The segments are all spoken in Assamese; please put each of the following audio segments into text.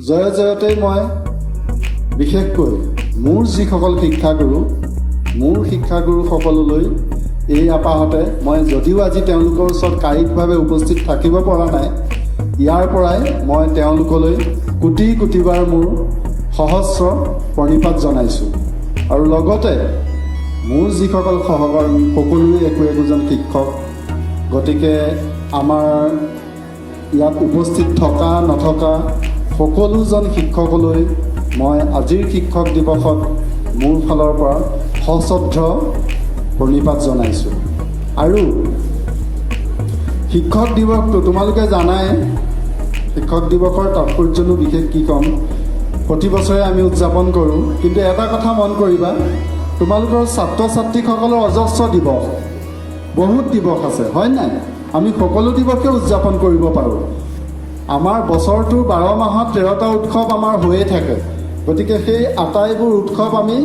জয় জয়তেই মই বিশেষকৈ মোৰ যিসকল শিক্ষাগুৰুসকললৈ এই আপাহতে মই যদিও আজি তেওঁলোকৰ ওচৰত কায়িকভাৱে উপস্থিত থাকিব পৰা নাই, ইয়াৰ পৰাই মই তেওঁলোকলৈ কোটি কোটিবাৰ মোৰ সহস্ৰ প্ৰণিপাত জনাইছোঁ। আৰু লগতে মোৰ যিসকল সহকৰ্মী সকলোৱে একোজন শিক্ষক, গতিকে আমাৰ ইয়াত উপস্থিত থকা নথকা সকলোজন শিক্ষকলৈ মই আজিৰ শিক্ষক দিৱসত মোৰ ফালৰ পৰা সশ্ৰদ্ধ প্ৰণিপাত জনাইছোঁ। আৰু শিক্ষক দিৱসটো তোমালোকে জানাই, শিক্ষক দিৱসৰ তাৎপৰ্যনো বিশেষ কি ক'ম, প্ৰতি বছৰে আমি উদযাপন কৰোঁ। কিন্তু এটা কথা মন কৰিবা, তোমালোকৰ ছাত্ৰ ছাত্ৰীসকলৰ অজস্ৰ দিৱস, বহুত দিৱস আছে, হয় নাই? আমি সকলো দিৱসে উদযাপন কৰিব পাৰোঁ। আমাৰ বছৰটোৰ 12 মাহত 13টা উৎসৱ আমাৰ হৈয়ে থাকে। গতিকে সেই আটাইবোৰ উৎসৱ আমি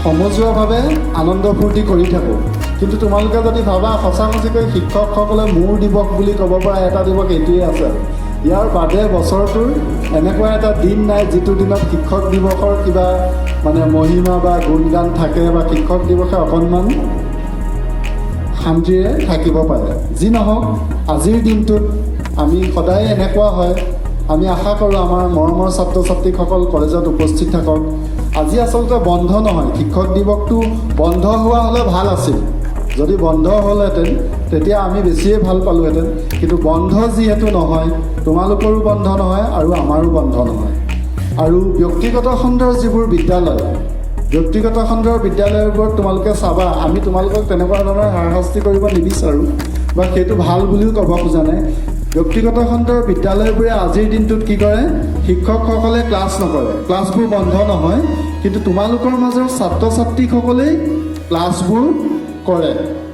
সমজুৱাভাৱে আনন্দ ফূৰ্তি কৰি থাকোঁ। কিন্তু তোমালোকে যদি ভাবা সঁচাকৈ শিক্ষকসকলে মোৰ দিৱস বুলি ক'ব পৰা এটা দিৱস এইটোৱেই আছে। ইয়াৰ বাদে বছৰটোৰ এনেকুৱা এটা দিন নাই যিটো দিনত শিক্ষক দিৱসৰ কিবা মহিমা বা গুণগান থাকে, বা শিক্ষক দিৱসে অকণমান শান্তিৰে থাকিব পাৰে। যি নহওক, আজিৰ দিনটোত আমি সদায় এনেকুৱা হয়, আমি আশা কৰোঁ আমাৰ মৰমৰ ছাত্ৰ ছাত্ৰীসকল কলেজত উপস্থিত থাকক। আজি আচলতে বন্ধ নহয়, শিক্ষক দিৱসটো বন্ধ হোৱা হ'লে ভাল আছিল। যদি বন্ধ হ'লহেঁতেন তেতিয়া আমি বেছিয়ে ভাল পালোঁহেঁতেন। কিন্তু বন্ধ যিহেতু নহয়, তোমালোকৰো বন্ধ নহয় আৰু আমাৰো বন্ধ নহয়। আৰু ব্যক্তিগত খণ্ডৰ যিবোৰ বিদ্যালয়, ব্যক্তিগত খণ্ডৰ বিদ্যালয়বোৰত তোমালোকে চাবা, আমি তোমালোকক তেনেকুৱা ধৰণৰ হাৰাশাস্তি কৰিব নিবিচাৰোঁ বা সেইটো ভাল বুলিও ক'ব খোজা নাই। ব্যক্তিগত খণ্ডৰ বিদ্যালয়বোৰে আজিৰ দিনটোত কি কৰে, শিক্ষকসকলে ক্লাছ নকৰে, ক্লাছবোৰ বন্ধ নহয়, কিন্তু তোমালোকৰ মাজৰ ছাত্ৰ ছাত্ৰীসকলেই ক্লাছবোৰ কৰে।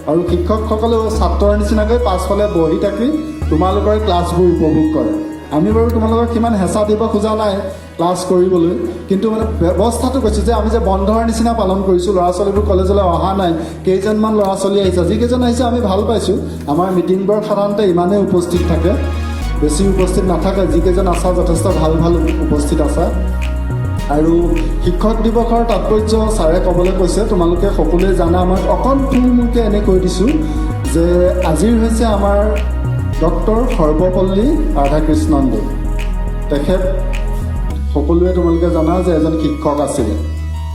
আৰু শিক্ষকসকলেও ছাত্ৰৰ নিচিনাকৈ পাছফালে বহি থাকি তোমালোকৰ ক্লাছবোৰ উপভোগ কৰে। আমি বাৰু তোমালোকক সিমান হেঁচা দিব খোজা নাই ক্লাছ কৰিবলৈ, কিন্তু ব্যৱস্থাটো কৈছোঁ যে আমি যে বন্ধৰ নিচিনা পালন কৰিছোঁ। ল'ৰা ছোৱালীবোৰ কলেজলৈ অহা নাই, কেইজনমান ল'ৰা ছোৱালী আহিছে, যিকেইজন আহিছে আমি ভাল পাইছোঁ। আমাৰ মিটিংবোৰত সাধাৰণতে ইমানেই উপস্থিত থাকে, বেছি উপস্থিত নাথাকে। যিকেইজন আছা যথেষ্ট ভাল উপস্থিত আছা। আৰু শিক্ষক দিৱসৰ তাৎপৰ্য ছাৰে ক'বলৈ কৈছে, তোমালোকে সকলোৱে জানা। মই অকণ থুলমূলকৈ এনে কৈ দিছোঁ যে আজিৰ হৈছে আমাৰ ডক্টৰ সৰ্বপল্লী ৰাধাকৃষ্ণণ দেৱ। তেখেত সকলোৱে তোমালোকে জানা যে এজন শিক্ষক আছিলে,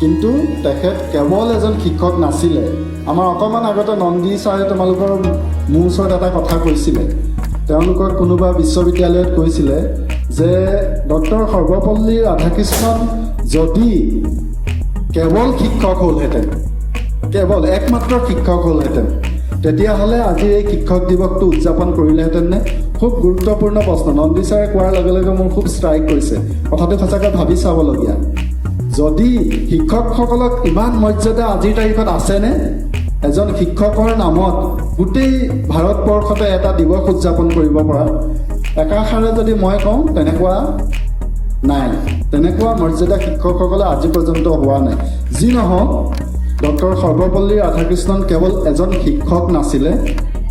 কিন্তু তেখেত কেৱল এজন শিক্ষক নাছিলে। আমাৰ অকণমান আগতে নন্দী ছাৰে তোমালোকৰ মোৰ ওচৰত এটা কথা কৈছিলে। তেওঁলোকৰ কোনোবা বিশ্ববিদ্যালয়ত কৈছিলে যে ডক্টৰ সৰ্বপল্লী ৰাধাকৃষ্ণণ যদি কেৱল শিক্ষক হ'লহেঁতেন, কেৱল একমাত্ৰ শিক্ষক হ'লহেঁতেন, তেতিয়াহ'লে আজি এই শিক্ষক দিৱসটো উদযাপন কৰিলেহেঁতেননে? খুব গুৰুত্বপূৰ্ণ প্ৰশ্ন। নন্দী ছাৰে কোৱাৰ লগে লগে মোৰ খুব ষ্ট্ৰাইক কৰিছে। কথাটো সঁচাকৈ ভাবি চাবলগীয়া। যদি শিক্ষকসকলক ইমান মৰ্যাদা আজিৰ তাৰিখত আছেনে? এজন শিক্ষকৰ নামত গোটেই ভাৰতবৰ্ষতে এটা দিৱস উদযাপন কৰিব পৰা একাষাৰে যদি মই কওঁ, তেনেকুৱা নাই। তেনেকুৱা মৰ্যাদা শিক্ষকসকলে আজি পৰ্যন্ত হোৱা নাই। যি নহওক, ডক্টৰ সৰ্বপল্লী ৰাধাকৃষ্ণণ কেৱল এজন শিক্ষক নাছিলে,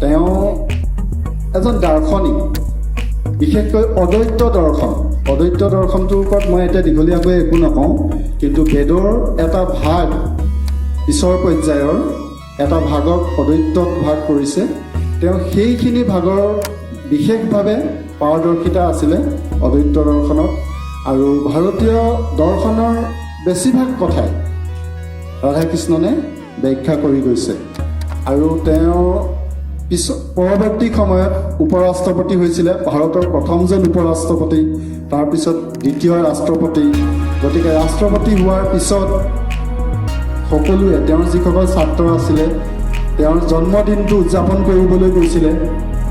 তেওঁ এজন দাৰ্শনিক, বিশেষকৈ অদ্বৈত দৰ্শন। অদ্বৈত দৰ্শনটোৰ ওপৰত মই এতিয়া দীঘলীয়াকৈ একো নকওঁ, কিন্তু বেদৰ এটা ভাগ, পিছৰ পৰ্যায়ৰ এটা ভাগক অদ্বৈতত ভাগ কৰিছে। তেওঁ সেইখিনি ভাগৰ বিশেষভাৱে পাৰদৰ্শিতা আছিলে অদ্বৈত দৰ্শনত। আৰু ভাৰতীয় দৰ্শনৰ বেছিভাগ কথাই ৰাধাকৃষ্ণণে ব্যাখ্যা কৰি গৈছে। আৰু তেওঁ পৰৱৰ্তী সময়ত উপৰাষ্ট্ৰপতি হৈছিলে, ভাৰতৰ প্ৰথমজন উপৰাষ্ট্ৰপতি, তাৰপিছত দ্বিতীয় ৰাষ্ট্ৰপতি। গতিকে ৰাষ্ট্ৰপতি হোৱাৰ পিছত সকলোৱে, তেওঁৰ যিসকল ছাত্ৰ আছিলে, তেওঁৰ জন্মদিনটো উদযাপন কৰিবলৈ গৈছিলে।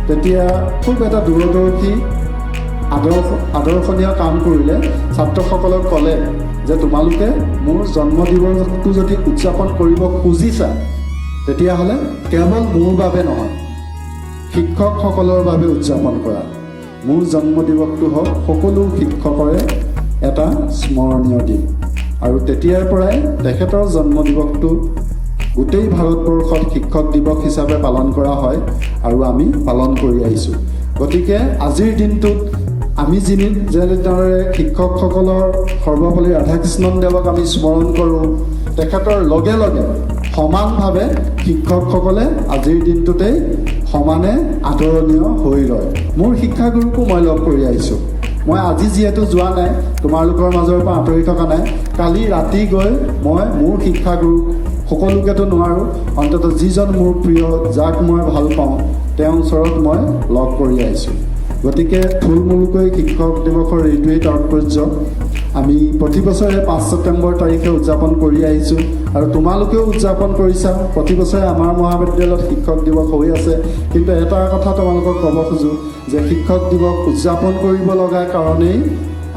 তেতিয়া খুব এটা দূৰদৰ্শী আদৰ্শনীয় কাম কৰিলে। ছাত্ৰসকলক ক'লে যে তোমালোকে মোৰ জন্মদিৱসটো যদি উদযাপন কৰিব খুজিছা, তেতিয়াহ'লে কেৱল মোৰ বাবে নহয়, শিক্ষকসকলৰ বাবে উদযাপন কৰা। মোৰ জন্মদিৱসটো হওক সকলো শিক্ষকৰে এটা স্মৰণীয় দিন। আৰু তেতিয়াৰ পৰাই তেখেতৰ জন্মদিৱসটো গোটেই ভাৰতবৰ্ষত শিক্ষক দিৱস হিচাপে পালন কৰা হয় আৰু আমি পালন কৰি আহিছোঁ। গতিকে আজিৰ দিনটোত আমি যেনেদৰে শিক্ষকসকলৰ সৰ্বপল্লী ৰাধাকৃষ্ণন দেৱক আমি স্মৰণ কৰোঁ, তেখেতৰ লগে লগে সমানভাৱে শিক্ষকসকলে আজিৰ দিনটোতেই সমানে আদৰণীয় হৈ ৰয়। মোৰ শিক্ষাগুৰুকো মই লগ কৰি আহিছোঁ। মই আজি যিহেতু যোৱা নাই, তোমালোকৰ মাজৰ পৰা আঁতৰি থকা নাই, কালি ৰাতি গৈ মই মোৰ শিক্ষাগুৰুক, সকলোকেতো নোৱাৰোঁ, অন্ততঃ যিজন মোৰ প্ৰিয়, যাক মই ভাল পাওঁ, তেওঁৰ ওচৰত মই লগ কৰি আহিছোঁ। গতিকে থুলমূলকৈ শিক্ষক দিৱসৰ এইটোৱেই তাৎপৰ্য। আমি প্ৰতি বছৰে 5 ছেপ্টেম্বৰ তাৰিখে উদযাপন কৰি আহিছোঁ আৰু তোমালোকেও উদযাপন কৰিছা। প্ৰতি বছৰে আমাৰ মহাবিদ্যালয়ত শিক্ষক দিৱস হৈ আছে, কিন্তু এটা কথা তোমালোকক ক'ব খোজোঁ যে শিক্ষক দিৱস উদযাপন কৰিব লগা কাৰণেই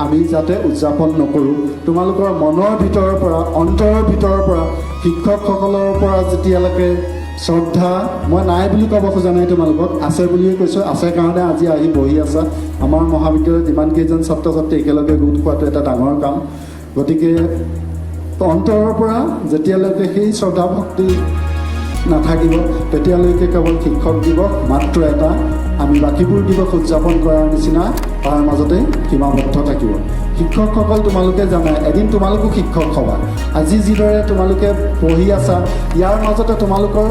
আমি যাতে উদযাপন নকৰোঁ। তোমালোকৰ মনৰ ভিতৰৰ পৰা, অন্তৰৰ ভিতৰৰ পৰা শিক্ষকসকলৰ পৰা যেতিয়ালৈকে শ্ৰদ্ধা, মই নাই বুলি ক'ব খোজা নাই, তোমালোকক আছে বুলিয়ে কৈছোঁ, আছে কাৰণে আজি আহি বহি আছা। আমাৰ মহাবিদ্যালয়ত যিমানকেইজন ছাত্ৰ ছাত্ৰী একেলগে গোট খোৱাটো এটা ডাঙৰ কাম। গতিকে অন্তৰৰ পৰা যেতিয়ালৈকে সেই শ্ৰদ্ধা ভক্তি নাথাকিব, তেতিয়ালৈকে কেৱল শিক্ষক দিৱস মাত্ৰ এটা, আমি বাকীবোৰ দিৱস উদযাপন কৰাৰ নিচিনা তাৰ মাজতে সীমাবদ্ধ থাকিব। শিক্ষকসকল তোমালোকে জানা, এদিন তোমালোকো শিক্ষক হ'বা। আজি যিদৰে তোমালোকে পঢ়ি আছা, ইয়াৰ মাজতে তোমালোকৰ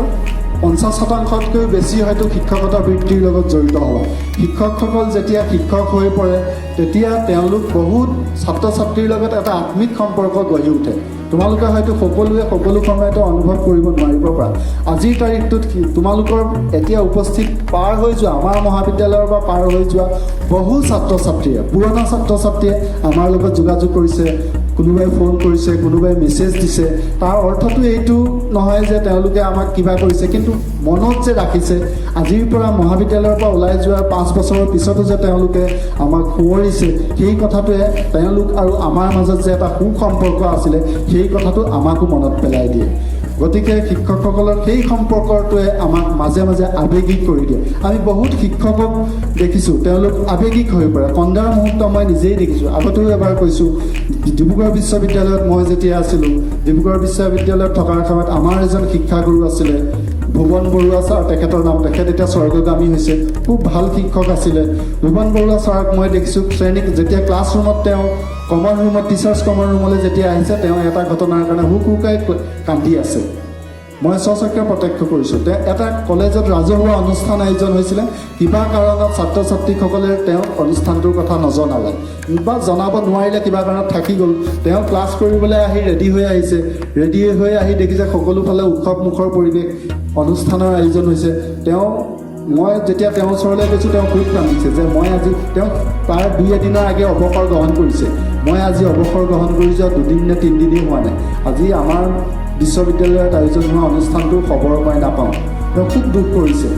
50%তকৈও বেছি হয়তো শিক্ষকতা বৃত্তিৰ লগত জড়িত হ'ব। শিক্ষকসকল যেতিয়া শিক্ষক হৈ পৰে, তেতিয়া তেওঁলোক বহুত ছাত্ৰ ছাত্ৰীৰ লগত এটা আত্মিক সম্পৰ্ক গঢ়ি উঠে। তোমালোকে হয়তো সকলোৱে সকলো সময়তে অনুভৱ কৰিব নোৱাৰিব পাৰা। আজিৰ তাৰিখটোত তোমালোকৰ এতিয়া উপস্থিত পাৰ হৈ যোৱা, আমাৰ মহাবিদ্যালয়ৰ পৰা পাৰ হৈ যোৱা বহু ছাত্ৰ ছাত্ৰীয়ে, পুৰণা ছাত্ৰ ছাত্ৰীয়ে আমাৰ লগত যোগাযোগ কৰিছে, কোনোবাই ফোন কৰিছে, কোনোবাই মেছেজ দিছে। তাৰ অৰ্থটো এইটো নহয় যে তেওঁলোকে আমাক কিবা কৰিছে, কিন্তু মনত যে ৰাখিছে, আজিৰ পৰা মহাবিদ্যালয়ৰ পৰা ওলাই যোৱাৰ 5 বছৰৰ পিছতো যে তেওঁলোকে আমাক সোঁৱৰিছে, সেই কথাটোৱে তেওঁলোক আৰু আমাৰ মাজত যে এটা সুসম্পৰ্ক আছিলে, সেই কথাটো আমাকো মনত পেলাই দিয়ে। গতিকে শিক্ষকসকলৰ সেই সম্পৰ্কটোৱে আমাক মাজে মাজে আৱেগিক কৰি দিয়ে। আমি বহুত শিক্ষকক দেখিছোঁ, তেওঁলোক আৱেগিক হৈ পৰে। কন্দাৰ মুহূৰ্ত মই নিজেই দেখিছোঁ। আগতেও এবাৰ কৈছোঁ, ডিব্ৰুগড় বিশ্ববিদ্যালয়ত মই যেতিয়া আছিলোঁ, ডিব্ৰুগড় বিশ্ববিদ্যালয়ত থকাৰ সময়ত আমাৰ এজন শিক্ষাগুৰু আছিলে, ভুৱন বৰুৱা ছাৰ, তেখেতৰ নাম, তেখেত এতিয়া স্বৰ্গগামী হৈছে। খুব ভাল শিক্ষক আছিলে। ভুৱন বৰুৱা ছাৰক মই দেখিছোঁ শ্ৰেণীক যেতিয়া ক্লাছৰুমত তেওঁ কমন ৰুমত, টিচাৰ্ছ কমন ৰুমলৈ যেতিয়া আহিছে, তেওঁ এটা ঘটনাৰ কাৰণে হুকহুকাই কান্দি আছে। মই স্বচক্ষে প্ৰত্যক্ষ কৰিছোঁ। এটা কলেজত ৰাজহুৱা অনুষ্ঠান আয়োজন হৈছিলে, কিবা কাৰণত ছাত্ৰ ছাত্ৰীসকলে তেওঁ অনুষ্ঠানটোৰ কথা নজনালে বা জনাব নোৱাৰিলে, কিবা কাৰণত থাকি গ'ল। তেওঁ ক্লাছ কৰিবলৈ আহি ৰেডি হৈ আহিছে, ৰেডি হৈ আহি দেখিছে সকলোফালে উৎসৱমুখৰ পৰিৱেশ, অনুষ্ঠানৰ আয়োজন হৈছে। মই যেতিয়া তেওঁৰ ওচৰলৈ গৈছোঁ, তেওঁ খুব কান্দিছে যে মই আজি, তেওঁ তাৰ 2 এদিনৰ আগে অৱসৰ গ্ৰহণ কৰিছে। মই আজি অৱসৰ গ্ৰহণ কৰি যোৱা 2 নে 3 দিনেই হোৱা নাই। আজি আমাৰ বিশ্ববিদ্যালয়ত আয়োজন হোৱা অনুষ্ঠানটোৰ খবৰ মই নাপাওঁ। তেওঁ খুব দুখ কৰিছে।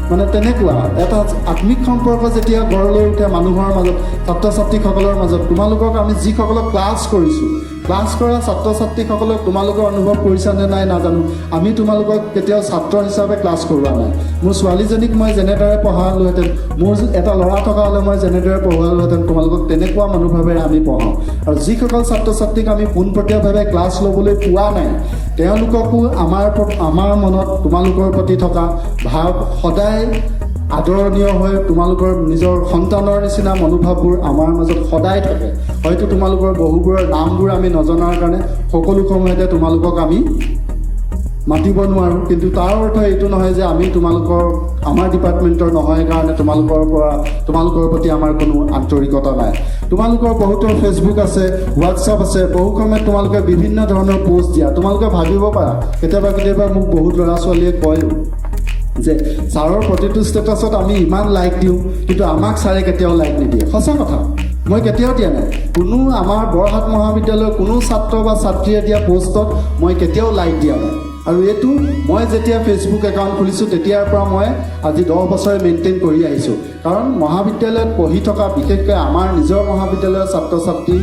মানে তেনেকুৱা এটা আত্মিক সম্পৰ্ক যেতিয়া গঢ় লৈ উঠে মানুহৰ মাজত, ছাত্ৰ ছাত্ৰীসকলৰ মাজত, তোমালোকক আমি যিসকলক ক্লাছ কৰিছোঁ, ক্লাছ কৰা ছাত্ৰ ছাত্ৰীসকলক তোমালোকে অনুভৱ কৰিছানে নাই নাজানো। আমি তোমালোকক কেতিয়াও ছাত্ৰ হিচাপে ক্লাছ কৰোৱা নাই। মোৰ ছোৱালীজনীক মই যেনেদৰে পঢ়ালোহেঁতেন, মোৰ এটা ল'ৰা থকা হ'লে মই যেনেদৰে পঢ়ুৱালোহেঁতেন, তোমালোকক তেনেকুৱা মনোভাৱেৰে আমি পঢ়াওঁ। আৰু যিসকল ছাত্ৰ ছাত্ৰীক আমি পোনপটীয়াভাৱে ক্লাছ ল'বলৈ পোৱা নাই, তেওঁলোককো আমাৰ মনত তোমালোকৰ প্ৰতি থকা ভাৱ সদায় আদৰণীয় হৈ, তোমালোকৰ নিজৰ সন্তানৰ নিচিনা মনোভাৱবোৰ আমাৰ মাজত সদায় থাকে। হয়তো তোমালোকৰ বহুবোৰৰ নামবোৰ আমি নজনাৰ কাৰণে সকলো সময়তে তোমালোকক আমি মাতিব নোৱাৰোঁ, কিন্তু তাৰ অৰ্থ এইটো নহয় যে আমি আমাৰ ডিপাৰ্টমেণ্টৰ নহয় কাৰণে তোমালোকৰ প্ৰতি আমাৰ কোনো আন্তৰিকতা নাই। তোমালোকৰ বহুতৰ ফেচবুক আছে, হোৱাটছআপ আছে, বহু সময়ত তোমালোকে বিভিন্ন ধৰণৰ পোষ্ট দিয়া। তোমালোকে ভাবিব পাৰা, কেতিয়াবা মোক বহুত ল'ৰা ছোৱালীয়ে কয় যে ছাৰৰ প্ৰতিটো ষ্টেটাছত আমি ইমান লাইক দিওঁ, কিন্তু আমাক ছাৰে কেতিয়াও লাইক নিদিয়ে। সঁচা কথা, মই কেতিয়াও দিয়া নাই। কোনো আমাৰ বৰহাট মহাবিদ্যালয়ৰ কোনো ছাত্ৰ বা ছাত্ৰীয়ে দিয়া পোষ্টত মই কেতিয়াও লাইক দিয়া নাই। আৰু এইটো মই যেতিয়া ফেচবুক একাউণ্ট খুলিছোঁ, তেতিয়াৰ পৰা মই আজি 10 বছৰে মেইনটেইন কৰি আহিছোঁ। কাৰণ মহাবিদ্যালয়ত পঢ়ি থকা, বিশেষকৈ আমাৰ নিজৰ মহাবিদ্যালয়ৰ ছাত্ৰ ছাত্ৰী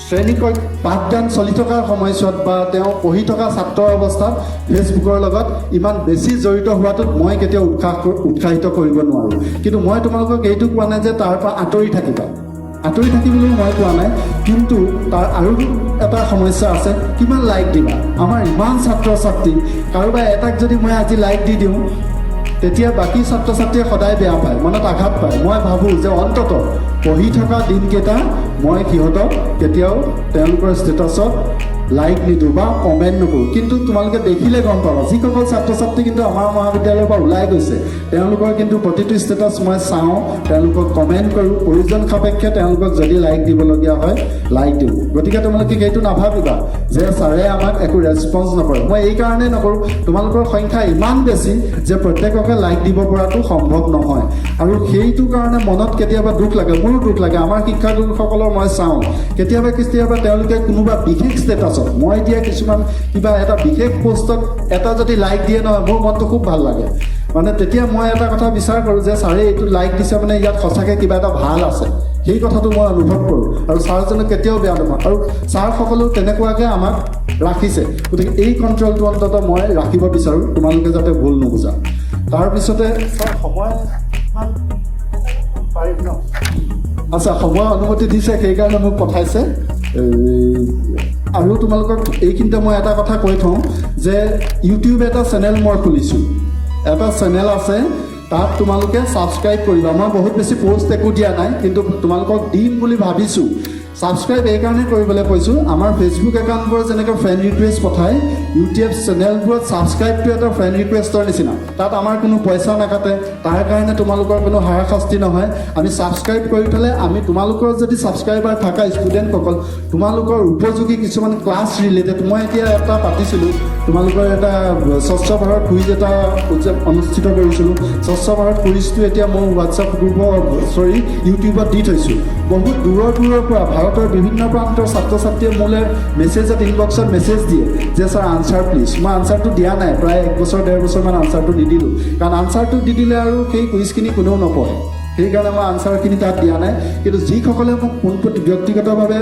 শ্ৰেণীক পাঠদান চলি থকাৰ সময়ছোৱাত বা তেওঁ পঢ়ি থকা ছাত্ৰৰ অৱস্থাত ফেচবুকৰ লগত ইমান বেছি জড়িত হোৱাটোত মই কেতিয়াও উৎসাহিত কৰিব নোৱাৰোঁ। কিন্তু মই তোমালোকক এইটো কোৱা নাই যে তাৰ পৰা আঁতৰি থাকিবলৈ মই কোৱা নাই, কিন্তু তাৰ আৰু এটা সমস্যা আছে, কিমান লাইক দিবা। আমাৰ ইমান ছাত্ৰ ছাত্ৰী, কাৰোবাৰ এটাক যদি মই আজি লাইক দি দিওঁ, তেতিয়া বাকী ছাত্ৰ ছাত্ৰীয়ে সদায় বেয়া পায়, মনত আঘাত পায়। মই ভাবোঁ যে অন্ততঃ পঢ়ি থকা দিনকেইটা মই সিহঁতক কেতিয়াও তেওঁলোকৰ ষ্টেটাছত লাইক নিদিওঁ বা কমেণ্ট নকৰোঁ। কিন্তু তোমালোকে দেখিলে গম পাবা, যিসকল ছাত্ৰ ছাত্ৰী কিন্তু আমাৰ মহাবিদ্যালয়ৰ পৰা ওলাই গৈছে তেওঁলোকৰ কিন্তু প্ৰতিটো ষ্টেটাছ মই চাওঁ, তেওঁলোকক কমেণ্ট কৰোঁ, প্ৰয়োজন সাপেক্ষে তেওঁলোকক যদি লাইক দিবলগীয়া হয় লাইক দিওঁ। গতিকে তোমালোকে সেইটো নাভাবিবা যে ছাৰে আমাক একো ৰেছপঞ্চ নকৰে। মই এইকাৰণেই নকৰোঁ, তোমালোকৰ সংখ্যা ইমান বেছি যে প্ৰত্যেককে লাইক দিব পৰাটো সম্ভৱ নহয়। আৰু সেইটো কাৰণে মনত কেতিয়াবা দুখ লাগে, মোৰো দুখ লাগে। আমাৰ শিক্ষাগুৰুসকলৰ মই চাওঁ কেতিয়াবা তেওঁলোকে কোনোবা বিশেষ ষ্টেটাছত, মই এতিয়া কিছুমান কিবা এটা বিশেষ পষ্টত এটা যদি লাইক দিয়ে নহয়, মোৰ মনটো খুব ভাল লাগে। মানে তেতিয়া মই এটা কথা বিচাৰ কৰোঁ যে ছাৰে এইটো লাইক দিছে মানে ইয়াত সঁচাকৈ কিবা এটা ভাল আছে, সেই কথাটো মই অনুভৱ কৰোঁ। আৰু ছাৰজনে কেতিয়াও বেয়া নহয়, আৰু ছাৰসকলেও তেনেকুৱাকৈ আমাক ৰাখিছে। গতিকে এই কণ্ট্ৰলটো অন্ততঃ মই ৰাখিব বিচাৰোঁ, তোমালোকে যাতে ভুল নুবুজা। তাৰপিছতে ছাৰ সময় পাৰিম ন? আচ্ছা, সময় অনুমতি দিছে, সেইকাৰণে মোক পঠাইছে। আৰু তোমালোকক এইখিনিতে মই এটা কথা কৈ থওঁ যে ইউটিউব এটা চেনেল মই খুলিছোঁ, এটা চেনেল আছে, তাত তোমালোকে ছাবস্ক্ৰাইব কৰিবা। মই বহুত বেছি পষ্ট একো দিয়া নাই, কিন্তু তোমালোকক দিম বুলি ভাবিছোঁ। ছাবস্ক্ৰাইব এইকাৰণে কৰিবলৈ কৈছোঁ, আমাৰ ফেচবুক একাউণ্টবোৰত যেনেকৈ ফ্ৰেণ্ড ৰিকুৱেষ্ট পঠায়, ইউটিউব চেনেলবোৰত ছাবস্ক্ৰাইবটো এটা ফ্ৰেণ্ড ৰিকুৱেষ্টৰ নিচিনা। তাত আমাৰ কোনো পইচা নাকাটে, তাৰ কাৰণে তোমালোকৰ কোনো হাৰাশাস্তি নহয়। আমি ছাবস্ক্ৰাইব কৰি থ'লে আমি তোমালোকৰ যদি ছাবস্ক্ৰাইবাৰ থকা ষ্টুডেণ্টসকল, তোমালোকৰ উপযোগী কিছুমান ক্লাছ ৰিলেটেড, মই এতিয়া এটা পাতিছিলোঁ, তোমালোকৰ এটা স্বচ্ছ ভাৰত কুইজ এটা অনুষ্ঠিত কৰিছিলোঁ। স্বচ্ছ ভাৰত কুইজটো এতিয়া মোৰ হোৱাটছআপ ইউটিউবত দি থৈছোঁ। বহুত দূৰৰ পৰা ভাৰতৰ বিভিন্ন প্ৰান্তৰ ছাত্ৰ ছাত্ৰীয়ে মোলৈ মেছেজত ইনবক্সত মেছেজ দিয়ে যে ছাৰ আনচাৰ প্লিজ। মই আনচাৰটো দিয়া নাই, প্ৰায় 1 বছৰ 1.5 বছৰমান আনচাৰটো নিদিলোঁ, কাৰণ আনচাৰটো দি দিলে আৰু সেই কুইজখিনি কোনেও নপঢ়ে, সেইকাৰণে মই আনচাৰখিনি তাত দিয়া নাই। কিন্তু যিসকলে মোক ব্যক্তিগতভাৱে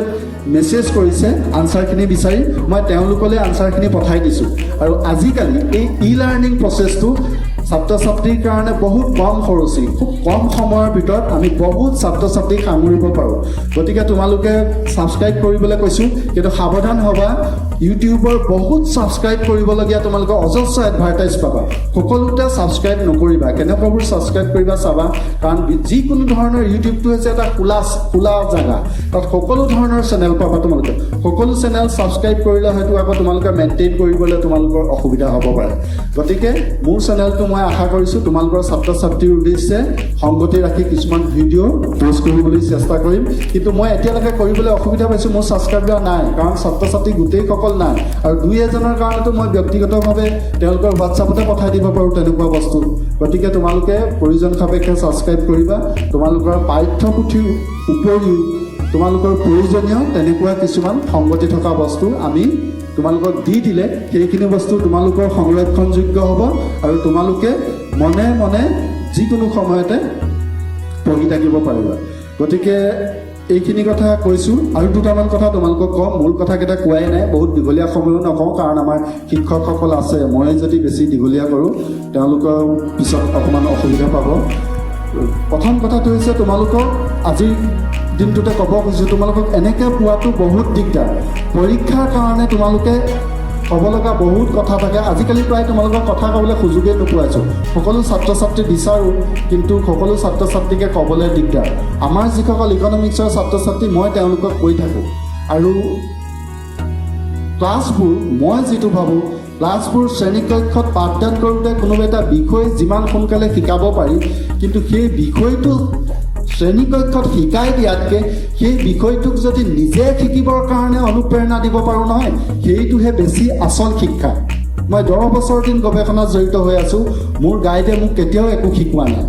মেছেজ কৰিছে আনচাৰখিনি বিচাৰি, মই তেওঁলোকলৈ আনচাৰখিনি পঠাই দিছোঁ। আৰু আজিকালি এই লাৰ্ণিং প্ৰচেছটো ছাত্ৰ ছাত্ৰীৰ কাৰণে বহুত কম খৰচী, খুব কম সময়ৰ ভিতৰত আমি বহুত ছাত্ৰ ছাত্ৰীক সামৰিব পাৰোঁ। গতিকে তোমালোকে ছাবস্ক্ৰাইব কৰিবলৈ কৈছোঁ, কিন্তু সাৱধান হ'বা, ইউটিউবৰ বহুত ছাবস্ক্ৰাইব কৰিবলগীয়া তোমালোকে অজস্ৰ এডভাৰটাইজ পাবা। সকলোতে ছাবস্ক্ৰাইব নকৰিবা, কেনেকুৱাবোৰ ছাবস্ক্ৰাইব কৰিবা চাবা, কাৰণ যিকোনো ধৰণৰ ইউটিউবটো হৈছে এটা খোলা জেগা, তাত সকলো ধৰণৰ চেনেল পাবা। তোমালোকে সকলো চেনেল ছাবস্ক্ৰাইব কৰিলে হয়তো আকৌ তোমালোকে মেইনটেইন কৰিবলৈ তোমালোকৰ অসুবিধা হ'ব পাৰে। গতিকে মোৰ চেনেলটো মই আশা কৰিছোঁ তোমালোকৰ ছাত্ৰ ছাত্ৰীৰ উদ্দেশ্যে সংগতি ৰাখি কিছুমান ভিডিঅ' পষ্ট কৰিবলৈ চেষ্টা কৰিম। কিন্তু মই এতিয়ালৈকে কৰিবলৈ অসুবিধা পাইছোঁ, মোৰ ছাবস্ক্ৰাইবাৰ নাই, কাৰণ ছাত্ৰ ছাত্ৰী গোটেইসকল নাই। আৰু 2-এজনৰ কাৰণেতো মই ব্যক্তিগতভাৱে তেওঁলোকৰ হোৱাটছআপতে পঠাই দিব পাৰোঁ তেনেকুৱা বস্তু। গতিকে তোমালোকে প্ৰয়োজন সাপেক্ষে ছাবস্ক্ৰাইব কৰিবা। তোমালোকৰ পাঠ্যপুথিৰ উপৰিও তোমালোকৰ প্ৰয়োজনীয় তেনেকুৱা কিছুমান সংগতি থকা বস্তু আমি তোমালোকক দি দিলে সেইখিনি বস্তু তোমালোকৰ সংৰক্ষণযোগ্য হ'ব, আৰু তোমালোকে মনে মনে যিকোনো সময়তে পঢ়ি থাকিব পাৰিবা। গতিকে এইখিনি কথা কৈছোঁ। আৰু দুটামান কথা তোমালোকক কওঁ, মূল কথাকেইটা কোৱাই নাই, বহুত দীঘলীয়া সময়ো নকওঁ, কাৰণ আমাৰ শিক্ষকসকল আছে। মই যদি বেছি দীঘলীয়া কৰোঁ তেওঁলোকৰ পিছত অকণমান অসুবিধা পাব। প্ৰথম কথাটো হৈছে তোমালোকক আজিৰ দিনটোতে ক'ব খুজিছোঁ, তোমালোকক এনেকৈ পোৱাটো বহুত দিগদাৰ। পৰীক্ষাৰ কাৰণে তোমালোকে ক'ব লগা বহুত কথা থাকে। আজিকালি প্ৰায় তোমালোকৰ কথা ক'বলৈ সুযোগেই নোপোৱাইছোঁ। সকলো ছাত্ৰ ছাত্ৰী বিচাৰোঁ, কিন্তু সকলো ছাত্ৰ ছাত্ৰীকে ক'বলৈ দিগদাৰ। আমাৰ যিসকল ইকনমিক্সৰ ছাত্ৰ ছাত্ৰী, মই তেওঁলোকক কৈ থাকোঁ। আৰু ক্লাছবোৰ মই যিটো ভাবোঁ, ক্লাছবোৰ শ্ৰেণীকক্ষত পাঠদান কৰোঁতে কোনোবা এটা বিষয় যিমান সোনকালে শিকাব পাৰি, কিন্তু সেই বিষয়টো শ্ৰেণীকক্ষত শিকাই দিয়াতকৈ সেই বিষয়টোক যদি নিজে শিকিবৰ কাৰণে অনুপ্ৰেৰণা দিব পাৰোঁ নহয়, সেইটোহে বেছি আচল শিক্ষা। মই 10 বছৰ দিন গৱেষণাত জড়িত হৈ আছোঁ, মোৰ গাইডে মোক কেতিয়াও একো শিকোৱা নাই।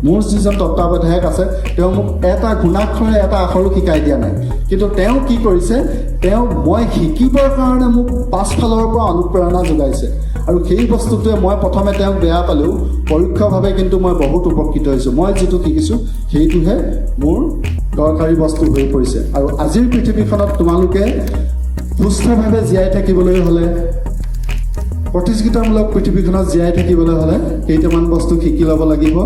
মোৰ যিজন তত্ত্বাৱধায়ক আছে তেওঁ মোক এটা গুণাক্ষৰে এটা আখৰো শিকাই দিয়া নাই, কিন্তু তেওঁ কি কৰিছে, তেওঁ মই শিকিবৰ কাৰণে মোক পাছফালৰ পৰা অনুপ্ৰেৰণা যোগাইছে। আৰু সেই বস্তুটোৱে মই প্ৰথমে তেওঁক বেয়া পালেও পৰোক্ষভাৱে কিন্তু মই বহুত উপকৃত হৈছোঁ। মই যিটো শিকিছোঁ সেইটোহে মোৰ দৰকাৰী বস্তু হৈ পৰিছে। আৰু আজিৰ পৃথিৱীখনত তোমালোকে সুস্থভাৱে জীয়াই থাকিবলৈ হ'লে, প্ৰতিযোগিতামূলক পৃথিৱীখনত জীয়াই থাকিবলৈ হ'লে কেইটামান বস্তু শিকি ল'ব লাগিব।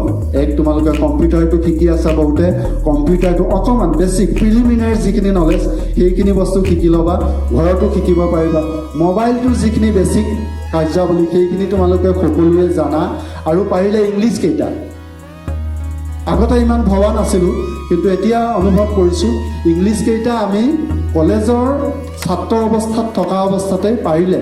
তোমালোকে কম্পিউটাৰটো শিকি আছা, বহুতে কম্পিউটাৰটো অকণমান বেছিক প্ৰিলিমিনাৰী যিখিনি নলেজ সেইখিনি বস্তু শিকি ল'বা, ঘৰতো শিকিব পাৰিবা। মোবাইলটোৰ যিখিনি বেছিক কাৰ্যাৱলী সেইখিনি তোমালোকে সকলোৱে জানা আৰু পাৰিলে ইংলিছ কেইটা আগতে ইমান ভবা নাছিলোঁ কিন্তু এতিয়া অনুভৱ কৰিছোঁ ইংলিছ কেইটা আমি কলেজৰ ছাত্ৰ অৱস্থাত থকা অৱস্থাতে পাৰিলে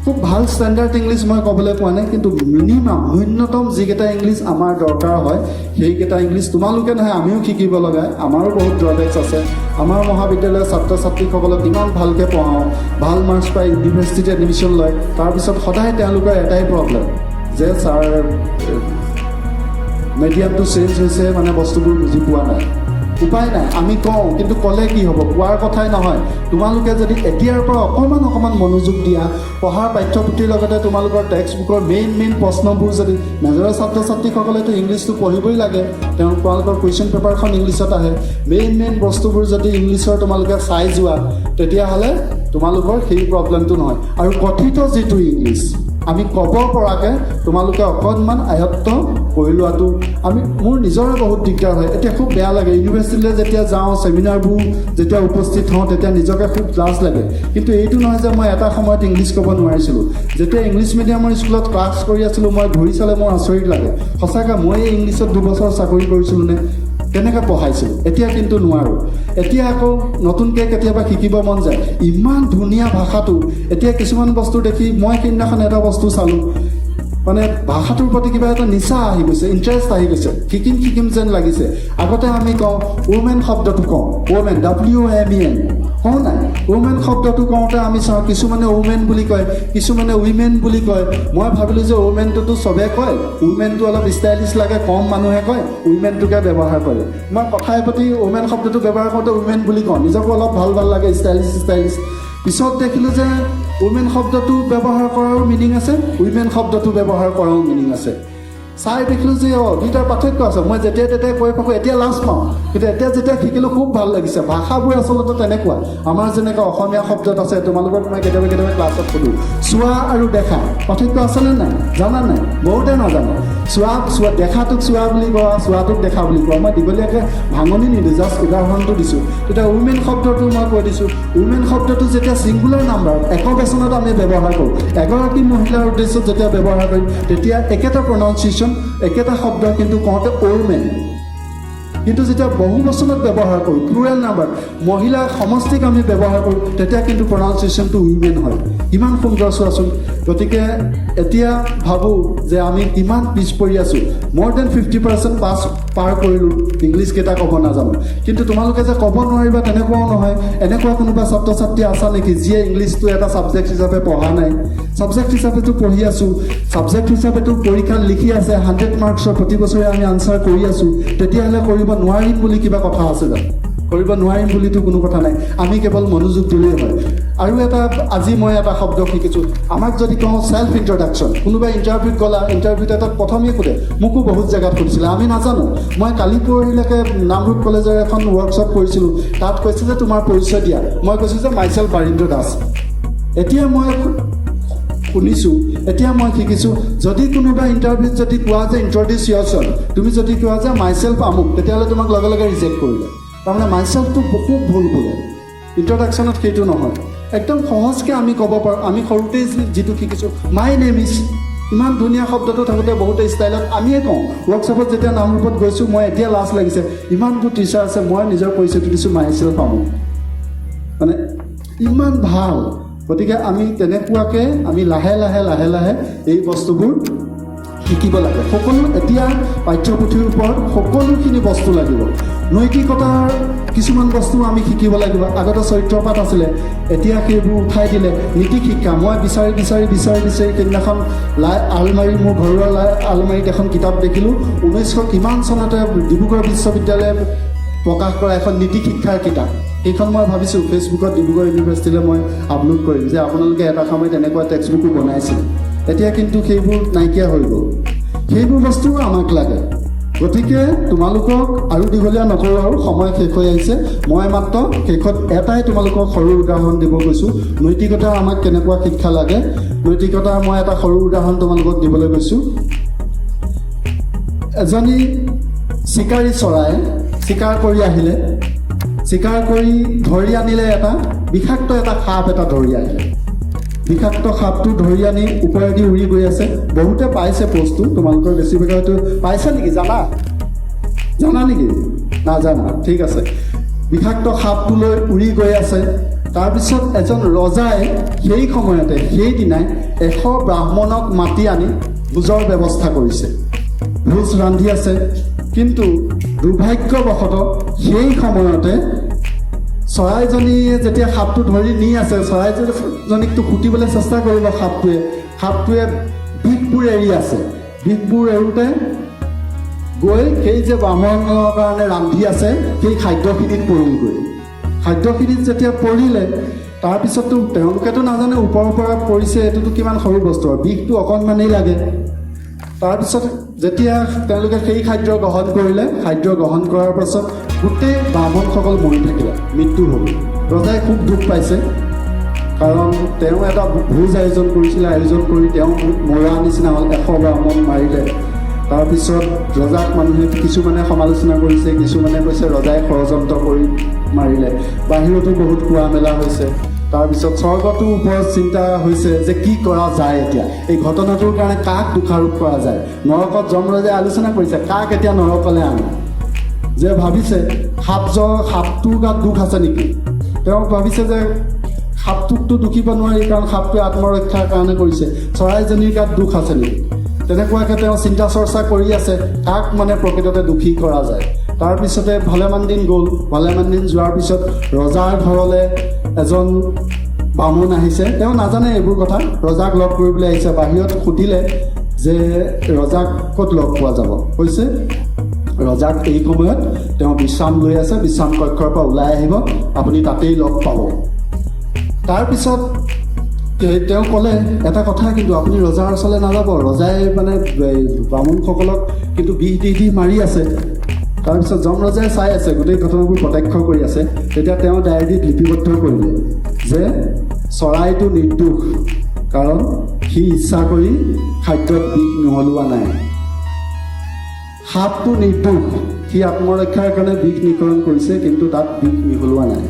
খুব ভাল ষ্টেণ্ডাৰ্ড ইংলিছ মই ক'বলৈ পোৱা নাই কিন্তু মিনিমাম ন্যূনতম যিকেইটা ইংলিছ আমাৰ দৰকাৰ হয় সেইকেইটা ইংলিছ তোমালোকে নহয় আমিও শিকিব লগা আমাৰো বহুত ড্ৰবেক্স আছে আমাৰ মহাবিদ্যালয়ৰ ছাত্ৰ ছাত্ৰীসকলক ইমান ভালকৈ পঢ়াওঁ ভাল মাৰ্কছ পাই ইউনিভাৰ্চিটিত এডমিশ্যন লয় তাৰপিছত সদায় তেওঁলোকৰ এটাই প্ৰব্লেম যে ছাৰ মিডিয়ামটো চেঞ্জ হৈছে মানে বস্তুবোৰ বুজি পোৱা নাই উপায় নাই আমি কওঁ কিন্তু ক'লে কি হ'ব কোৱাৰ কথাই নহয় তোমালোকে যদি এতিয়াৰ পৰা অকণমান মনোযোগ দিয়া পঢ়াৰ পাঠ্যপুথিৰ লগতে তোমালোকৰ টেক্সট বুকৰ মেইন প্ৰশ্নবোৰ যদি মেজৰৰ ছাত্ৰ ছাত্ৰীসকলেতো ইংলিছটো পঢ়িবই লাগে তোমালোকৰ কুৱেশ্যন পেপাৰখন ইংলিছত আহে মেইন বস্তুবোৰ যদি ইংলিছৰ তোমালোকে চাই যোৱা তেতিয়াহ'লে তোমালোকৰ সেই প্ৰব্লেমটো নহয় আৰু কথিত যিটো ইংলিছ আমি ক'ব পৰাকৈ তোমালোকে অকণমান আয়ত্ত কৰি লোৱাটো মোৰ নিজৰে বহুত দিগদাৰ হয় এতিয়া খুব বেয়া লাগে ইউনিভাৰ্চিটিলৈ যেতিয়া যাওঁ ছেমিনাৰবোৰ যেতিয়া উপস্থিত হওঁ তেতিয়া নিজকে খুব লাজ লাগে কিন্তু এইটো নহয় যে মই এটা সময়ত ইংলিছ ক'ব নোৱাৰিছিলোঁ যেতিয়া ইংলিছ মিডিয়ামৰ স্কুলত ক্লাছ কৰি আছিলোঁ মই ঘূৰি চালে মোৰ আচৰিত লাগে সঁচাকৈ মই ইংলিছত 2 বছৰ চাকৰি কৰিছিলোঁ নে কেনেকৈ পঢ়াইছিলোঁ এতিয়া কিন্তু নোৱাৰোঁ এতিয়া আকৌ নতুনকৈ কেতিয়াবা শিকিব মন যায় ইমান ধুনীয়া ভাষাটো এতিয়া কিছুমান বস্তু দেখি মই সেইদিনাখন এটা বস্তু চালোঁ মানে ভাষাটোৰ প্ৰতি কিবা এটা নিচা আহি গৈছে ইণ্টাৰেষ্ট আহি গৈছে শিকিম যেন লাগিছে আগতে আমি কওঁ ওমেন শব্দটো কওঁ ওমেন WOMEN কওঁ নাই ওমেন শব্দটো কওঁতে আমি চাওঁ কিছুমানে ওমেন বুলি কয় কিছুমানে উইমেন বুলি কয় মই ভাবিলোঁ যে ওমেনটোতো চবে কয় উইমেনটো অলপ ষ্টাইলিছ লাগে কম মানুহে কয় উইমেনটোকে ব্যৱহাৰ কৰে মই কথাই প্ৰতি ওমেন শব্দটো ব্যৱহাৰ কৰোঁতে উইমেন বুলি কওঁ নিজকো অলপ ভাল লাগে ষ্টাইলিছ পিছত দেখিলোঁ যে উইমেন শব্দটো ব্যৱহাৰ কৰাৰো মিনিং আছে উইমেন শব্দটো ব্যৱহাৰ কৰাৰো মিনিং আছে চাই দেখিলোঁ যে দুইটাৰ পাৰ্থক্য আছে মই যেতিয়া তেতিয়াই কৈ থাকোঁ এতিয়া লাজ পাওঁ কিন্তু এতিয়া যেতিয়া শিকিলোঁ খুব ভাল লাগিছে ভাষাবোৰ আচলতে তেনেকুৱা আমাৰ যেনেকৈ অসমীয়া শব্দত আছে তোমালোকক মই কেতিয়াবা ক্লাছত সোধোঁ চোৱা আৰু দেখা পাৰ্থক্য আছেনে নাই জানা নাই বহুতে নাজানে চোৱা দেখাটোক চোৱা বুলি কোৱা চোৱাটোক দেখা বুলি কোৱা মই দীঘলীয়াকৈ ভাঙনি নিদিওঁ জাষ্ট উদাহৰণটো দিছোঁ তেতিয়া উইমেন শব্দটো মই কৈ দিছোঁ উইমেন শব্দটো যেতিয়া ছিংগুলাৰ নাম্বাৰ একবচনত আমি ব্যৱহাৰ কৰোঁ এগৰাকী মহিলাৰ উদ্দেশ্যত যেতিয়া ব্যৱহাৰ কৰিম তেতিয়া একেটা প্ৰনাউন্সিয়েশ্যন একেটা শব্দ কিন্তু কওঁতে ওমেন কিন্তু যেতিয়া বহু বচনত ব্যৱহাৰ কৰোঁ প্লুৰেল নাম্বাৰ মহিলা সমষ্টিক আমি ব্যৱহাৰ কৰোঁ তেতিয়া কিন্তু প্ৰনাউন্সিয়েশ্যনটো উইমেন হয় ইমান সুন্দৰ চোৱাচোন গতিকে এতিয়া ভাবোঁ যে আমি কিমান পিছ পৰি আছোঁ মোৰ দেন 50% পাৰ কৰিলোঁ ইংলিছ কেইটা ক'ব নাজানো কিন্তু তোমালোকে যে ক'ব নোৱাৰিবা তেনেকুৱাও নহয় এনেকুৱা কোনোবা ছাত্ৰ ছাত্ৰী আছা নেকি যিয়ে ইংলিছটো এটা ছাবজেক্ট হিচাপে পঢ়া নাই ছাবজেক্ট হিচাপেতো পঢ়ি আছোঁ ছাবজেক্ট হিচাপেতো পৰীক্ষাত লিখি আছে 100 মাৰ্কছৰ প্ৰতি বছৰে আমি আনচাৰ কৰি আছোঁ তেতিয়াহ'লে কৰিব নোৱাৰিম বুলি কিবা কথা আছে জানো কৰিব নোৱাৰিম বুলিতো কোনো কথা নাই আমি কেৱল মনোযোগ দিলেই হয় আৰু আজি মই এটা শব্দ শিকিছোঁ আমাক যদি কওঁ ছেল্ফ ইণ্ট্ৰডাকশ্যন কোনোবা ইণ্টাৰভিউত গ'লা ইণ্টাৰভিউত এটা প্ৰথমেই সোধে মোকো বহুত জেগাত সুধিছিলে আমি নাজানো মই কালি পৰহিলৈকে নামৰূপ কলেজৰ এখন ৱৰ্কশ্বপ কৰিছিলোঁ তাত কৈছে যে তোমাৰ পৰিচয় দিয়া মই কৈছোঁ যে মাইছেল্ফ বাৰিন্দ্ৰ দাস এতিয়া মই শুনিছোঁ এতিয়া মই শিকিছোঁ যদি কোনোবা ইণ্টাৰভিউত যদি কোৱা যে ইণ্ট্ৰডিউচ ইয়ৰছেল্ফ তুমি যদি কোৱা যে মাইছেল্ফ আমুক তেতিয়াহ'লে তোমাক লগে ৰিজেক্ট কৰিলে তাৰমানে মাইছেল্ফটো খুব ভুল বোলে ইণ্ট্ৰডাকশ্যনত সেইটো নহয় একদম সহজকৈ আমি ক'ব পাৰোঁ আমি সৰুতেই যিটো শিকিছোঁ মাই নেম ইজ ইমান ধুনীয়া শব্দটো থাকোঁতে বহুতে ষ্টাইলত আমিয়ে কওঁ ৱৰ্কশ্বপত যেতিয়া নামৰূপত গৈছোঁ মই এতিয়া লাজ লাগিছে ইমানবোৰ টিচাৰ আছে মই নিজৰ পৰিচয়টো দিছোঁ মাইছেল্ফ আমুক মানে ইমান ভাল গতিকে আমি তেনেকুৱাকৈ আমি লাহে লাহে এই বস্তুবোৰ শিকিব লাগে সকলো এতিয়া পাঠ্যপুথিৰ ওপৰত সকলোখিনি বস্তু লাগিব নৈতিকতাৰ কিছুমান বস্তু আমি শিকিব লাগিব আগতে চৰিত্ৰপাঠ আছিলে এতিয়া সেইবোৰ উঠাই দিলে নীতি শিক্ষা মই বিচাৰি সেইদিনাখন আলমাৰী মোৰ ঘৰুৱা আলমাৰীত এখন কিতাপ দেখিলোঁ 1900 কিমান চনতে ডিব্ৰুগড় বিশ্ববিদ্যালয়ে প্ৰকাশ কৰা এখন নীতি শিক্ষাৰ কিতাপ এইখন মই ভাবিছোঁ ফেচবুকত ডিব্ৰুগড় ইউনিভাৰ্চিটিলৈ মই আপলোড কৰিম যে আপোনালোকে এটা সময়ত এনেকুৱা টেক্সট বুকো বনাইছিলে এতিয়া কিন্তু সেইবোৰ নাইকিয়া হৈ গ'ল সেইবোৰ বস্তুও আমাক লাগে গতিকে তোমালোকক আৰু দীঘলীয়া নকৰোঁ আৰু সময় শেষ হৈ আহিছে মই মাত্ৰ শেষত এটাই তোমালোকক সৰু উদাহৰণ দিব গৈছোঁ নৈতিকতা আমাক কেনেকুৱা শিক্ষা লাগে নৈতিকতাৰ মই এটা সৰু উদাহৰণ তোমালোকক দিবলৈ গৈছোঁ এজনী চিকাৰী চৰাই চিকাৰ কৰি আহিলে চিকাৰ কৰি ধৰি আনিলে এটা বিষাক্ত এটা সাপ এটা ধৰি আহিলে বিষাক্ত সাপটো ধৰি আনি ওপৰেদি উৰি গৈ আছে। বহুতে পাইছে পোষ্টটো, তোমালোকৰ বেছিভাগে হয়তো পাইছে নেকি? জানা নেকি? নাজানা, ঠিক আছে। বিষাক্ত সাপটোলৈ উৰি গৈ আছে। তাৰপিছত এজন ৰজাই সেই সময়তে সেইদিনাই 100 ব্ৰাহ্মণক মাতি আনি ভোজৰ ব্যৱস্থা কৰিছে, ভোজ ৰান্ধি আছে। কিন্তু দুৰ্ভাগ্যবশতঃ সেই সময়তে চৰাইজনীয়ে যেতিয়া সাপটো ধৰি নি আছে, চৰাইজনীকটো ফুটিবলৈ চেষ্টা কৰিব সাপটোৱে বিষবোৰ এৰি আছে। বিষবোৰ এৰোঁতে গৈ সেই যে ব্ৰাহ্মণৰ কাৰণে ৰান্ধি আছে সেই খাদ্যখিনিত পৰিলগৈ। খাদ্যখিনিত যেতিয়া পৰিলে, তাৰপিছততো তেওঁলোকেতো নাজানে ওপৰৰ পৰা পৰিছে, এইটোতো কিমান সৰু বস্তু, বিষটো অকণমানেই লাগে। তাৰপিছত যেতিয়া তেওঁলোকে সেই খাদ্য গ্ৰহণ কৰিলে, খাদ্য গ্ৰহণ কৰাৰ পাছত গোটেই ব্ৰাহ্মণসকল মৰি থাকিলে, মৃত্যু হ'ল। ৰজাই খুব দুখ পাইছে, কাৰণ তেওঁ এটা ভোজ আয়োজন কৰিছিলে, আয়োজন কৰি তেওঁ মৰা নিচিনা হ'ল, 100 ব্ৰাহ্মণ মাৰিলে। তাৰপিছত ৰজাক মানুহে কিছুমানে সমালোচনা কৰিছে, কিছুমানে কৈছে ৰজাই ষড়যন্ত্ৰ কৰি মাৰিলে। বাহিৰতো বহুত কোৱা মেলা হৈছে। তাৰপিছত স্বৰ্গটোৰ ওপৰত চিন্তা হৈছে যে কি কৰা যায় এতিয়া, এই ঘটনাটোৰ কাৰণে কাক দোষাৰোপ কৰা যায়। নৰকত যমৰাজে আলোচনা কৰিছে কাক এতিয়া নৰকলৈ আনে। যে ভাবিছে সাপটোৰ গাত দুখ আছে নেকি, তেওঁ ভাবিছে যে সাপটোকতো দুখিব নোৱাৰি, কাৰণ সাপটোৱে আত্মৰক্ষাৰ কাৰণে কৰিছে। চৰাইজনীৰ গাত দুখ আছে নেকি, তেনেকুৱাকৈ তেওঁ চিন্তা চৰ্চা কৰি আছে কাক মানে প্ৰকৃততে দোষী কৰা যায়। তাৰপিছতে ভালেমান দিন গ'ল। ভালেমান দিন যোৱাৰ পিছত ৰজাৰ ঘৰলৈ এজন বামুণ আহিছে। তেওঁ নাজানে এইবোৰ কথা, ৰজাক লগ কৰিবলৈ আহিছে। বাহিৰত সুধিলে যে ৰজাক ক'ত লগ পোৱা যাব। কৈছে ৰজাক এই সময়ত তেওঁ বিশ্ৰাম লৈ আছে, বিশ্ৰাম কক্ষৰ পৰা ওলাই আহিব, আপুনি তাতেই লগ পাব। তাৰপিছত তেওঁ ক'লে এটা কথা, কিন্তু আপুনি ৰজাৰ ওচৰলৈ নাযাব, ৰজাই মানে ব্ৰাহ্মণসকলক কিন্তু বিষ দি মাৰি আছে। তাৰপিছত যমৰাজাই চাই আছে, গোটেই ঘটনাবোৰ প্ৰত্যক্ষ কৰি আছে। তেতিয়া তেওঁ ডায়েৰীত লিপিবদ্ধ কৰিলে যে চৰাইটো নিৰ্দোষ, কাৰণ সি ইচ্ছা কৰি খাদ্যত বিষ মিহলোৱা নাই। সাপটো নিৰ্দোষ, সি আত্মৰক্ষাৰ কাৰণে বিষ নিকৰণ কৰিছে, কিন্তু তাত বিষ মিহলোৱা নাই।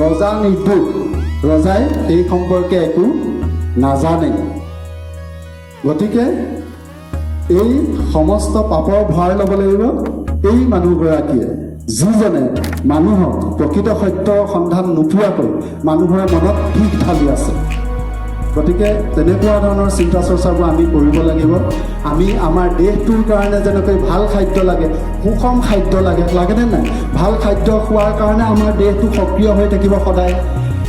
ৰজা নিৰ্দোষ, ৰজাই এই সম্পৰ্কে একো নাজানে। গতিকে এই সমস্ত পাপৰ ভাৰ ল'ব লাগিব এই মানুহগৰাকীয়ে, যিজনে মানুহক প্ৰকৃত সত্যৰ সন্ধান নোপোৱাকৈ মানুহৰ মনত বিষ ঢালি আছে। গতিকে তেনেকুৱা ধৰণৰ চিন্তা চৰ্চাবোৰ আমি কৰিব লাগিব। আমি আমাৰ দেহটোৰ কাৰণে যেনেকৈ ভাল খাদ্য লাগে, সুষম খাদ্য লাগেনে নাই? ভাল খাদ্য খোৱাৰ কাৰণে আমাৰ দেহটো সক্ৰিয় হৈ থাকিব সদায়।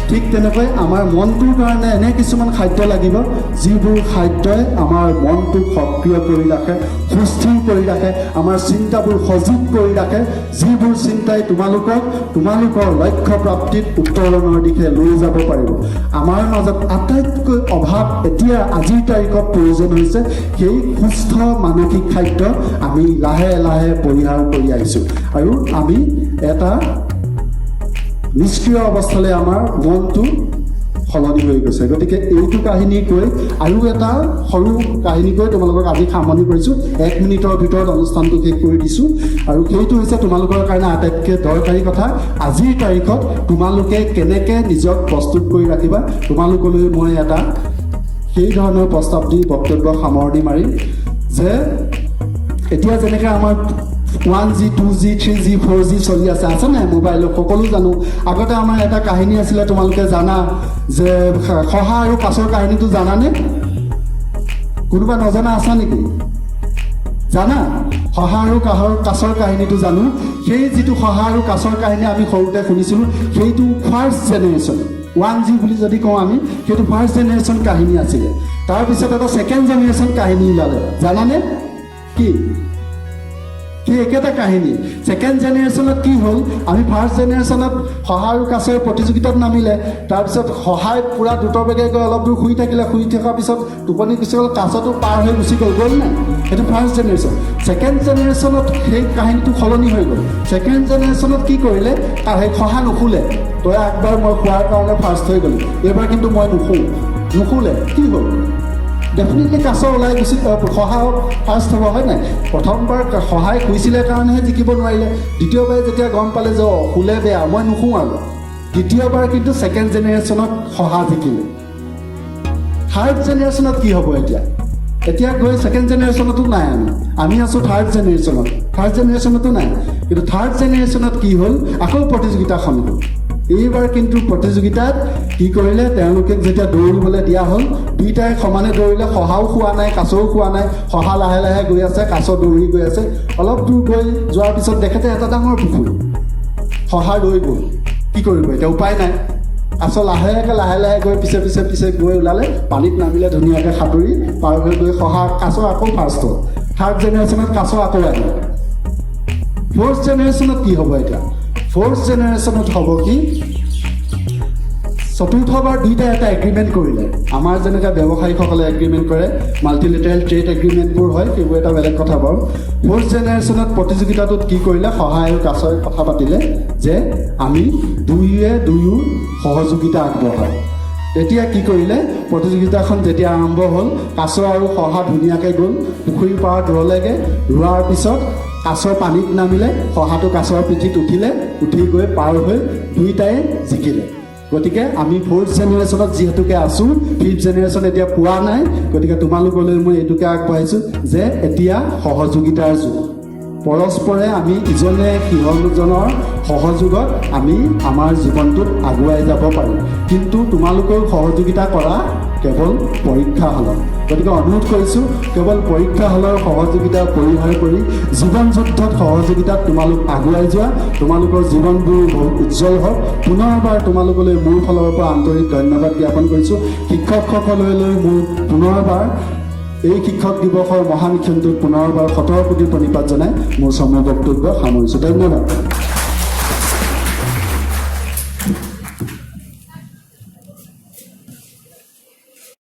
ঠিক তেনেকৈ আমাৰ মনটোৰ কাৰণে এনে কিছুমান খাদ্য লাগিব, যিবোৰ খাদ্যই আমাৰ মনটোক সক্ৰিয় কৰি ৰাখে, সুস্থিৰ কৰি ৰাখে, আমাৰ চিন্তাবোৰ সজীৱ কৰি ৰাখে, যিবোৰ চিন্তাই তোমালোকৰ লক্ষ্য প্ৰাপ্তিত উত্তৰণৰ দিশে লৈ যাব পাৰিব। আমাৰ মাজত আটাইতকৈ অভাৱ এতিয়া আজিৰ তাৰিখত প্ৰয়োজন হৈছে সেই সুস্থ মানসিক খাদ্য আমি লাহে লাহে পৰিহাৰ কৰি আহিছোঁ। আৰু আমি এটা নিষ্ক্ৰিয় অৱস্থালৈ আমাৰ মনটো সলনি হৈ গৈছে। গতিকে এইটো কাহিনী কৈ আৰু এটা সৰু কাহিনী কৈ তোমালোকক আজি সামৰণি কৰিছোঁ। 1 মিনিটৰ ভিতৰত অনুষ্ঠানটো শেষ কৰি দিছোঁ। আৰু সেইটো হৈছে তোমালোকৰ কাৰণে আটাইতকৈ দৰকাৰী কথা। আজিৰ তাৰিখত তোমালোকে কেনেকৈ নিজক প্ৰস্তুত কৰি ৰাখিবা, তোমালোকলৈ মই এটা সেই ধৰণৰ প্ৰস্তাৱ দি বক্তব্য সামৰণি মাৰিম যে এতিয়া যেনেকৈ আমাৰ 1G 2G 3G 4G চলি আছে নাই মোবাইলত, সকলো জানো। আগতে আমাৰ এটা কাহিনী আছিলে, তোমালোকে জানা যে শহা আৰু কাছৰ কাহিনীটো জানানে? কোনোবা নজনা আছা নেকি? জানা? শহা আৰু কাছৰ কাহিনীটো জানো। সেই যিটো শহা আৰু কাছৰ কাহিনী আমি সৰুতে শুনিছিলোঁ, সেইটো ফাৰ্ষ্ট জেনেৰেশ্যন। 1G বুলি যদি কওঁ আমি, সেইটো ফাৰ্ষ্ট জেনেৰেশ্যন কাহিনী আছিলে। তাৰপিছত এটা ছেকেণ্ড জেনেৰেশ্যন কাহিনী ওলালে, জানানে? কি সেই একেটা কাহিনী। ছেকেণ্ড জেনেৰেশ্যনত কি হ'ল, আমি ফাৰ্ষ্ট জেনেৰেশ্যনত শহা আৰু কাছৰ প্ৰতিযোগিতাত নামিলে, তাৰপিছত শহাই পূৰা দ্ৰুতবেগে গৈ অলপ দূৰ শুই থাকিলে, শুই থকাৰ পিছত টোপনি গুচি গ'ল, কাছতো পাৰ হৈ গুচি গ'ল নাই? সেইটো ফাৰ্ষ্ট জেনেৰেশ্যন। ছেকেণ্ড জেনেৰেশ্যনত সেই কাহিনীটো সলনি হৈ গ'ল। ছেকেণ্ড জেনেৰেশ্যনত কি কৰিলে, সেই শহা নুশুলে, তই একবাৰ মই খোৱাৰ কাৰণে ফাৰ্ষ্ট হৈ গ'লো, এইবাৰ কিন্তু মই নুশুলে। কি হ'ল? ডেফিনেটলি কাছ ওলাই গুচি শহা ফাৰ্ষ্ট হ'ব, হয় নাই? প্ৰথমবাৰ সহায় শুইছিলে কাৰণেহে জিকিব নোৱাৰিলে। দ্বিতীয়বাৰে যেতিয়া গম পালে যে শুলে বেয়া, মই নুশু আৰু, দ্বিতীয়বাৰ কিন্তু ছেকেণ্ড জেনেৰেশ্যনত শহা জিকিলে। থাৰ্ড জেনেৰেশ্যনত কি হ'ব এতিয়া গৈ ছেকেণ্ড জেনেৰেশ্যনতো নাই আমি আছোঁ থাৰ্ড জেনেৰেশ্যনত, থাৰ্ড জেনেৰেশ্যনতো নাই। কিন্তু থাৰ্ড জেনেৰেশ্যনত কি হ'ল, আকৌ প্ৰতিযোগিতাখন হ'ল। এইবাৰ কিন্তু প্ৰতিযোগিতাত কি কৰিলে, তেওঁলোকে যেতিয়া দৌৰিবলৈ দিয়া হ'ল, দুইটাই সমানে দৌৰিলে। শহাও খোৱা নাই, কাছও খোৱা নাই। শহা লাহে লাহে গৈ আছে, কাছ দৌৰি গৈ আছে। অলপ দূৰ গৈ যোৱাৰ পিছত দেখেতে এটা ডাঙৰ পুখুৰী। শহা ৰৈ গ'ল, কি কৰিব এতিয়া, উপায় নাই। কাছ লাহে লাহে গৈ পিছে গৈ ওলালে, পানীত নামিলে ধুনীয়াকৈ সাঁতুৰি পাৰ হৈ গৈ কাছ আকৌ ফাৰ্ষ্ট হ'ল। থাৰ্ড জেনেৰেশ্যনত কাছ আকৌ আহিল। ফ'ৰ্থ জেনেৰেশ্যনত কি হ'ব এতিয়া, ফ'ৰ্থ জেনেৰেশ্যনত হ'ব কি, চতুৰ্থবাৰ দুইটাই এটা এগ্ৰিমেণ্ট কৰিলে। আমাৰ যেনেকৈ ব্যৱসায়ীসকলে এগ্ৰিমেণ্ট কৰে, মাল্টিলেটাৰেল ট্ৰেড এগ্ৰিমেণ্টবোৰ হয়, সেইবোৰ এটা বেলেগ কথা বাৰু। ফ'ৰ্থ জেনেৰেশ্যনত প্ৰতিযোগিতাটোত কি কৰিলে, শহা আৰু কাছই কথা পাতিলে যে আমি দুয়ো সহযোগিতা আগবঢ়াওঁ। তেতিয়া কি কৰিলে, প্ৰতিযোগিতাখন যেতিয়া আৰম্ভ হ'ল, কাছ আৰু শহা ধুনীয়াকৈ গ'ল, পুখুৰীৰ পাৰত ৰ'লেগৈ। ৰোৱাৰ পিছত কাছ পানীত নামিলে, শহাটো কাছৰ পিঠিত উঠিলে, উঠি গৈ পাৰ হৈ দুইটাই জিকিলে। গতিকে আমি ফ'ৰ্থ জেনেৰেশ্যনত যিহেতুকে আছোঁ, ফিফ্থ জেনেৰেশ্যন এতিয়া পোৱা নাই। গতিকে তোমালোকলৈ মই এইটোকে আগবঢ়াইছোঁ যে এতিয়া সহযোগিতাৰ যুগ। পৰস্পৰে আমি ইজনে সিজনৰ সহযোগত আমি আমাৰ জীৱনটোত আগুৱাই যাব পাৰোঁ। কিন্তু তোমালোকেও সহযোগিতা কৰা কেৱল পৰীক্ষা হলত। গতিকে অনুৰোধ কৰিছোঁ, কেৱল পৰীক্ষা হলৰ সহযোগিতা পৰিহাৰ কৰি জীৱন যুদ্ধত সহযোগিতাত তোমালোক আগুৱাই যোৱা। তোমালোকৰ জীৱনবোৰ বহুত উজ্জ্বল হওক। পুনৰবাৰ তোমালোকলৈ মোৰ ফালৰ পৰা আন্তৰিক ধন্যবাদ জ্ঞাপন কৰিছোঁ। শিক্ষকসকললৈ মোৰ পুনৰবাৰ এই শিক্ষক দিৱসৰ মহামিশনটোত পুনৰবাৰ 17 কোটি প্ৰণিপাত জনাই মোৰ চমু বক্তব্য সামৰিছোঁ। ধন্যবাদ।